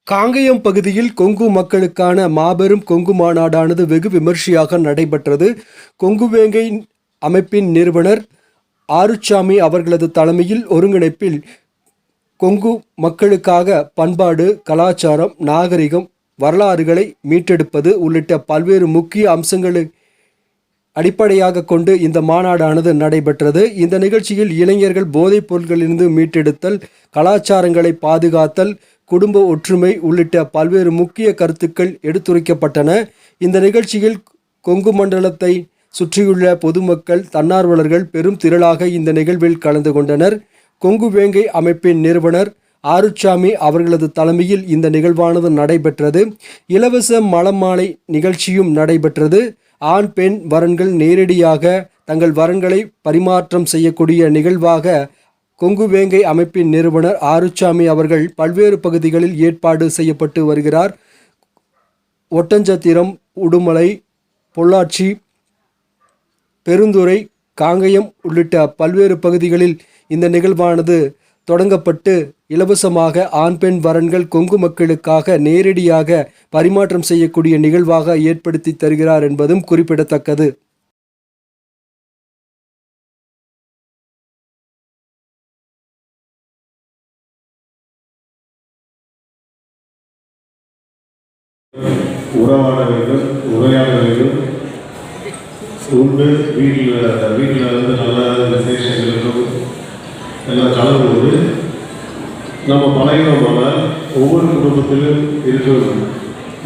காங்கயம் பகுதியில் கொங்கு மக்களுக்கான மாபெரும் கொங்கு மாநாடானது வெகு விமர்சையாக நடைபெற்றது. கொங்கு வேங்கை அமைப்பின் நிறுவனர் ஆறுச்சாமி அவர்களது தலைமையில் ஒருங்கிணைப்பில் கொங்கு மக்களுக்காக பண்பாடு, கலாச்சாரம், நாகரிகம், வரலாறுகளை மீட்டெடுப்பது உள்ளிட்ட பல்வேறு முக்கிய அம்சங்களை அடிப்படையாக கொண்டு இந்த மாநாடானது நடைபெற்றது. இந்த நிகழ்ச்சியில் இளைஞர்கள் போதைப் பொருட்களிலிருந்து மீட்டெடுத்தல், கலாச்சாரங்களை பாதுகாத்தல், குடும்ப ஒற்றுமை உள்ளிட்ட பல்வேறு முக்கிய கருத்துக்கள் எடுத்துரைக்கப்பட்டன. இந்த நிகழ்ச்சியில் கொங்கு மண்டலத்தை சுற்றியுள்ள பொதுமக்கள், தன்னார்வலர்கள் பெரும் திரளாக இந்த நிகழ்வில் கலந்து கொண்டனர். கொங்கு வேங்கை அமைப்பின் நிறுவனர் ஆறுச்சாமி அவர்களது தலைமையில் இந்த நிகழ்வானது நடைபெற்றது. இலவச மலமாலை நிகழ்ச்சியும் நடைபெற்றது. ஆண் பெண் வரன்கள் நேரடியாக தங்கள் வரன்களை பரிமாற்றம் செய்யக்கூடிய நிகழ்வாக கொங்கு வேங்கை அமைப்பின் நிறுவனர் ஆறுச்சாமி அவர்கள் பல்வேறு பகுதிகளில் ஏற்பாடு செய்யப்பட்டு வருகிறார். ஒட்டஞ்சத்திரம், உடுமலை, பொள்ளாச்சி, பெருந்துறை, காங்கயம் உள்ளிட்ட பல்வேறு பகுதிகளில் இந்த நிகழ்வானது தொடங்கப்பட்டு இலவசமாக ஆண் பெண் வரன்கள் கொங்கு மக்களுக்காக நேரடியாக பரிமாற்றம் செய்யக்கூடிய நிகழ்வாக ஏற்படுத்தி தருகிறார் என்பதும் குறிப்பிடத்தக்கது. உறவாட வேண்டும், உரையாட வேண்டும், உண்டு வீட்டில் வந்து நல்ல விசேஷங்களுக்கும் எல்லாம் கலந்து நம்ம பழகினோம்னால் ஒவ்வொரு குடும்பத்திலும் இருக்கும்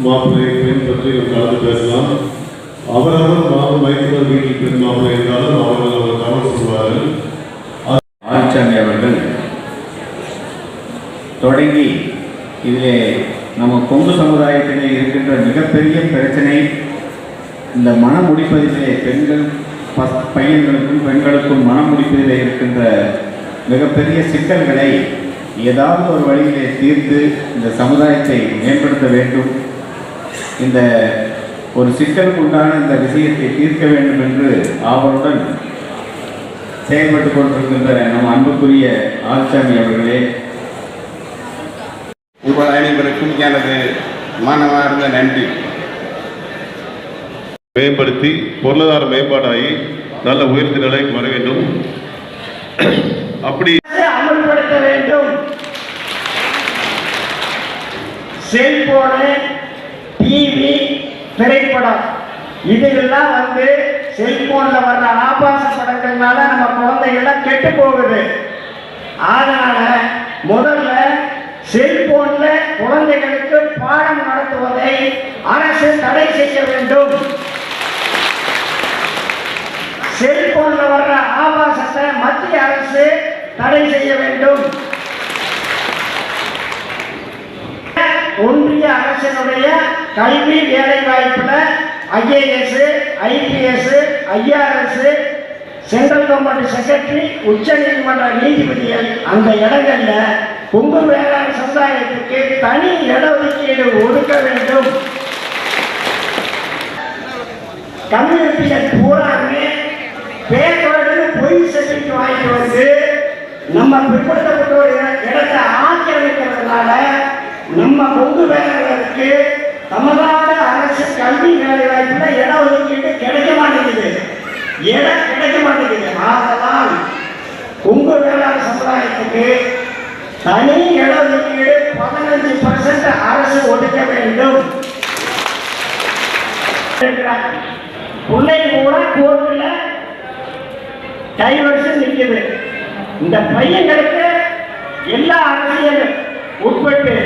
மாப்பிள்ளை பெண் பற்றி நம்ம கலந்து பேசலாம். அவரவர் மைத்துனர் வீட்டில் பெண் மாப்பிள்ளை இருந்தாலும் அவர்கள் கவனம் சொல்வார்கள். ஆறுச்சாமி அவர்கள் தொடங்கி இதிலே நம்ம கொங்கு சமுதாயத்திலே இருக்கின்ற மிகப்பெரிய பிரச்சனை இந்த மனம் முடிப்பதிலே பையன்களுக்கும் பெண்களுக்கும் மனம் முடிப்பதிலே இருக்கின்ற மிகப்பெரிய சிக்கல்களை ஏதாவது ஒரு வழியிலே தீர்த்து இந்த சமுதாயத்தை மேம்படுத்த வேண்டும், இந்த ஒரு சிக்கலுக்கு உண்டான இந்த விஷயத்தை தீர்க்க வேண்டும் என்று ஆவலுடன் செயல்பட்டு கொண்டிருக்கின்ற நம் அன்புக்குரிய ஆறுச்சாமி அவர்களே, உங்கள் அனைவருக்கும் எனது மனமார்ந்த நன்றி. மேம்படுத்தி பொருளாதார மேம்பாடாகி நல்ல உயர்ந்த நிலைக்கு வர வேண்டும், அப்படி அமல்படுத்த வேண்டும். செல்போனு, டிவி, திரைப்படம் இதெல்லாம் வந்து செல்போன்ல வர்ற ஆபாச படங்கள்னால நம்ம குழந்தைகள்லாம் கெட்டு போகுது. அதனால முதல்ல செல்போன்ல குழந்தைகளுக்கு பாடம் நடத்துவதை அரசு தடை செய்ய வேண்டும். செல்போன்ல வர்ற ஆபாசத்தை மத்திய அரசு தடை செய்ய வேண்டும். ஒன்றிய அரசினுடைய கல்வி வேலை வாய்ப்புல IAS, IPS, IRS, central government secretary, உச்ச நீதிமன்ற நீதிபதிகள் அந்த இடங்கள்ல கொங்கு வேளாண் சமுதாயத்துக்கு தனி இடஒதுக்கீடு ஒதுக்க வேண்டும். கம்யூனிட்டிகள் பூராமே பேப்பர்னு பொய் சர்டிஃபிகேட் வாங்கிட்டு வந்து நம்ம பிற்படுத்தப்பட்ட ஒரு இடத்தை ஆக்கிரமிக்கிறதுனால நம்ம கொங்கு வேளாண்களுக்கு தமிழ்நாடு அரசு கல்வி வேலை வாய்ப்புல இடஒதுக்கீடு கிடைக்க மாட்டேங்குது. இடம் கிடைக்க மாட்டேங்குது. அதனால் கொங்கு வேளாண் சமுதாயத்துக்கு தனி இடஒதுக்கீடு 15% அரசு ஒதுக்க வேண்டும். பிள்ளை கூட கோர்ட்டில் டைவர்ஷன் நிற்குது. இந்த பையன்களுக்கு எல்லா அரசியலும் உட்பட்டு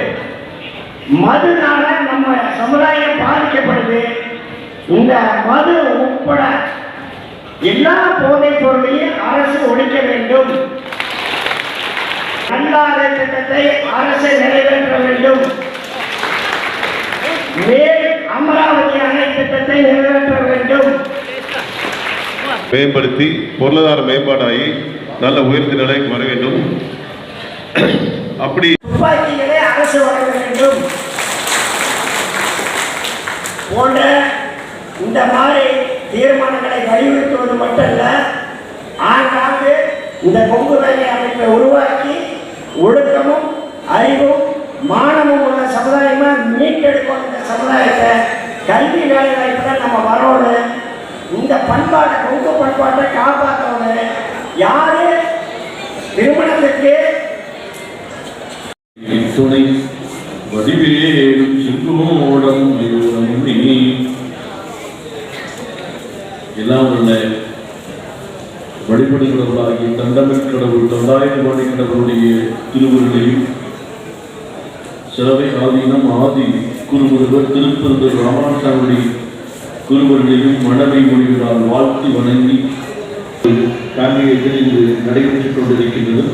மதுனால நம்ம சமுதாயம் பாதிக்கப்படுது. இந்த மது உட்பட எல்லா போதைப் பொருளையும் அரசு ஒழிக்க வேண்டும். நல்லாறு திட்டத்தை அரசு நிறைவேற்ற வேண்டும். மேல் அமராவதி அணை திட்டத்தை நிறைவேற்ற வேண்டும். மேம்படுத்தி பொருளாதார மேம்பாடாகி நல்ல உயர்ந்த நிலைக்கு வர வேண்டும். அப்படி துப்பாக்கிகளை அரசு வழங்க வேண்டும் போன்ற இந்த மாதிரி தீர்மானங்களை வலியுறுத்துவது மட்டுமல்ல, ஆங்காங்கு இந்த கொங்கு வேலை அமைப்பை உருவாக்கி ஒழுக்கமும் அறிவும் மானமும் உள்ள சமுதாயமா மீட்டெடுக்கணும். இந்த சமுதாயத்தை கல்வி வேலை வாய்ப்புல நம்ம வரணும். இந்த பண்பாட்டை கொங்கு பண்பாட்டை காப்பாற்றணும். யாரு திருமணத்துக்கு துணை வடிவேலும் செங்கோடம் எல்லாம் உள்ள வழிபடுகிறவர்களாகிய தண்டமிழ் கடவுள் தண்டாயுதபாணி கடவுளுடைய திருவுருளையும் சிறவை ஆதீனம் ஆதி குருமுருகர் திருப்பெருந்தூர் ராமாசாமி குருவர்களையும் மணவை மொழிகளால் வாழ்த்தி வணங்கி காங்கியத்தில் இங்கு நடைபெற்றுக் கொண்டிருக்கின்றது.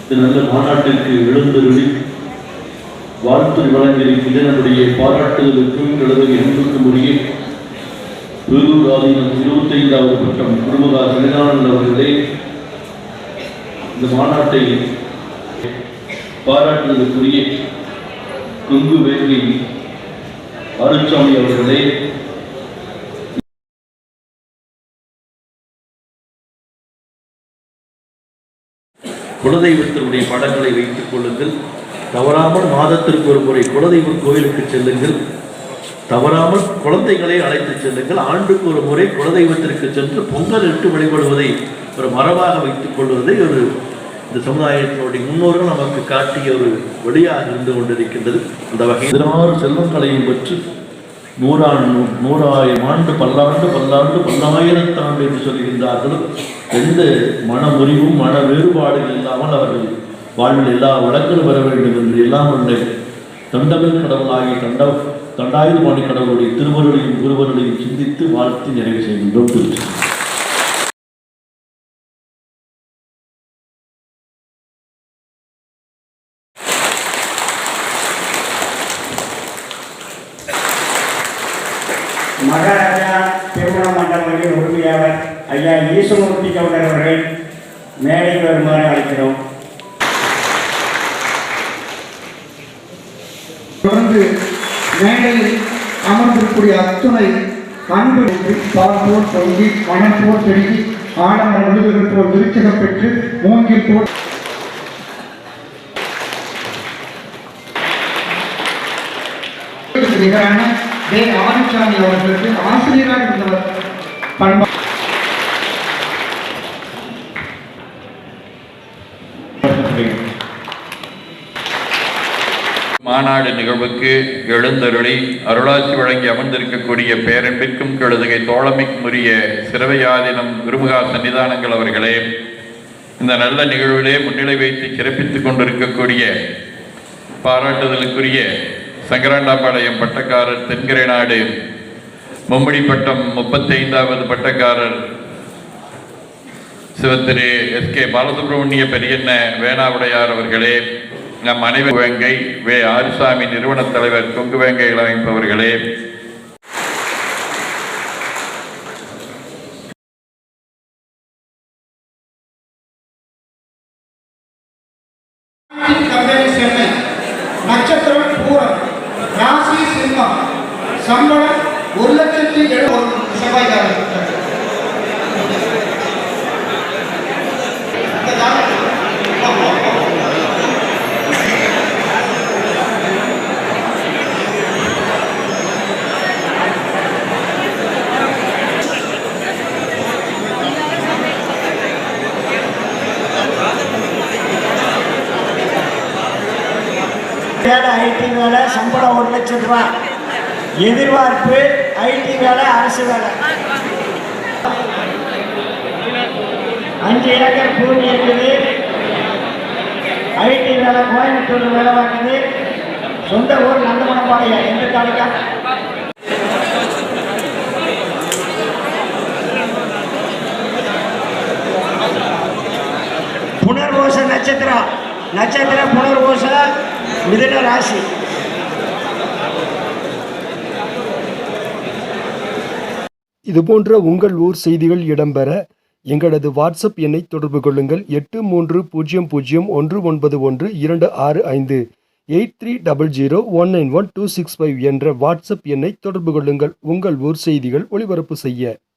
இந்த நல்ல மாநாட்டிற்கு எழுந்தருளி வாழ்த்து வழங்கியிருக்கின்ற நம்முடைய பாராட்டுதலுக்கும் அல்லது என்புக்கும் உரிய வேலூர் ஆதீனம் 25வது பட்டம் குருமுகா சன்னிதானந்த அவர்களே இந்த மாநாட்டை பாராட்டுதலுக்குரிய கொங்கு வேங்கை ஆறுசாமி அவர்களே, குலதெய்வத்தினுடைய படங்களை வைத்துக் கொள்ளுங்கள். தவறாமல் மாதத்திற்கு ஒரு முறை குலதெய்வ கோயிலுக்கு செல்லுங்கள். தவறாமல் குழந்தைகளை அழைத்து செல்லுங்கள். ஆண்டுக்கு ஒரு முறை குலதெய்வத்திற்கு சென்று பொங்கல் இட்டு வழிபடுவதை ஒரு மரபாக வைத்துக் கொள்வதை இந்த சமுதாயத்தினுடைய முன்னோர்கள் நமக்கு காட்டிய ஒரு வழியாக இருந்து கொண்டிருக்கின்றது. அந்த வகை 16 செல்வங்களையும் பற்றி 100,000 ஆண்டு பல்லாண்டு பல்லாயிரத்தாண்டு என்று சொல்கின்றார்கள். எந்த மன முறிவும் மன வேறுபாடுகள் இல்லாமல் அவர்கள் வாழ்வில் எல்லா வழக்கிலும் வர வேண்டும் என்று எல்லாம் உள்ள தண்டமிழ் கடவுளாகிய தண்டாயுதபாணி கடவுளுடைய திருவருளையும் குருவருளையும் சிந்தித்து வாழ்த்து நிறைவு செய்கின்றோம். திருச்சி. மகாராஜா திருமண மண்டபங்களின் உரிமையாளர் ஐயா ஈஸ்வரமூர்த்தி கவுண்டர் அவர்கள் மேடைக்கு வருமாறு அழைக்கிறோம். தொடர்ந்து மேடையில் அமர்ந்திருக்கூடிய அத்துணை அன்பு பார்ப்போர் தொங்கி மனம் போர் பெருகி ஆடம்பர விருதுகள் போல் விருச்சகம் பெற்று மூங்கில் போல் நிகரான ஆறுசாமி அவர்களுக்கு ஆசிரியராக இருந்தவர் பண்பா மாநாடு நிகழ்வுக்கு எழுந்தருளி அருளாட்சி வழங்கி அமர்ந்திருக்கக்கூடிய பேரன்பிற்கும் கெழுதுகை தோழமைக்கும் உரிய சிறவையாதீனம் குருமுகா சன்னிதானங்கள் அவர்களே, இந்த நல்ல நிகழ்விலே முன்னிலை வைத்து சிறப்பித்துக் கொண்டிருக்கக்கூடிய பாராட்டுதலுக்குரிய சங்கராண்டாபாளையம் பட்டக்காரர் தென்கரை நாடு மும்மடி பட்டம் 35வது பட்டக்காரர் சிவத்திரு எஸ்.கே. பாலசுப்ரமணிய பெரியண்ண வேணாவுடையார் அவர்களே, நம் அனைவர் வேங்கை வே. ஆறுசாமி நிறுவன தலைவர் கொங்கு வேங்கை அமைப்பு அவர்களே, நட்சத்திரம் பூரம் ராசி சிம்மம் சம்பளம் 1,70,000 செவ்வாய்க்காரர் ஐடி வேலை சம்பளம் 1,00,000 ரூபாய். எதிர்பார்ப்பு ஐடி வேலை அரசு வேலை. 5 ஏக்கர் பூமி இருக்குது. ஐடி வேலை கோயம்புத்தூர் வேலை பார்க்குது. சொந்த ஊர் நந்தமனப்பாளையம். எந்த தாலுக்கா? புனர்வோச நட்சத்திரம் புனர்வோச மிதுன ராசி. இதுபோன்ற உங்கள் ஊர் செய்திகள் இடம்பெற எங்களது வாட்ஸ்அப் எண்ணை தொடர்பு கொள்ளுங்கள். 8300191265 8300191265 என்ற வாட்ஸ்அப் எண்ணை தொடர்பு கொள்ளுங்கள். உங்கள் ஊர் செய்திகள் ஒளிபரப்பு செய்ய.